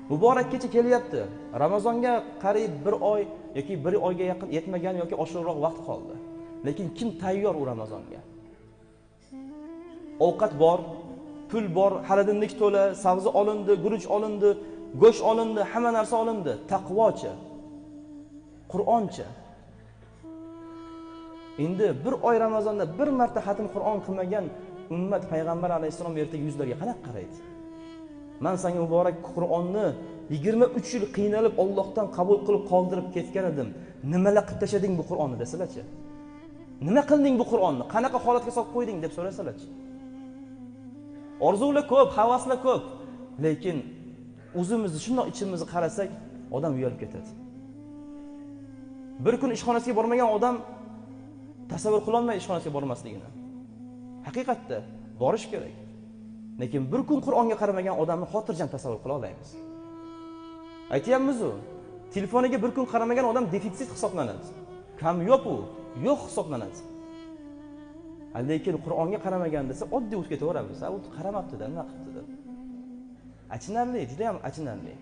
Muborak kecha kelyapti. Ramazonga qariyb 1 oy yoki 1 oyga yaqin yetmagan yoki oshiqroq vaqt qoldi. Lekin kim tayyor u Ramazonga? Ovqat bor, pul bor, xaridinlik to'la, sabzi olindi, guruch olindi, go'sht olindi, hamma narsa olindi. Taqvochi, Qur'onchi. Endi 1 oy Ramazonda bir marta xatm Qur'on qilmagan ummat payg'ambar alayhisalom ertaga yuzlariga qanaqa qaraydi? Men senga muborak Qur'onni 23 yil qiynalib Allohdan qabul qilib qoldirib ketgan edim. Nimalar qilib tashlading bu Qur'onni desalarchi? Nima qilding bu Qur'onni? Qanaqa holatga solib qo'yding deb so'rasalarchi? Orzular ko'p, havaslar ko'p, lekin o'zimizni shundoq ichimizni qarasak, odam uyalib ketadi. Bir kun ishxonasiga bormagan odam tasavvur qila olmaydi ishxonasiga bormasligini. Haqiqatda borish kerak. Lekin bir kun Qur'onga qaramagan odamni xotirjam tasavvur qila olamiz. Aytayapmiz-ku, telefoniga bir kun qaramagan odam defitsit hisoblanadi. Kamyob u, yo'q hisoblanadi. Lekin Qur'onga qaramagan desa oddiy o'tib ketaveramiz. U qaramabdi-da, nima qilibdi-da. Achinarli, juda ham achinarli.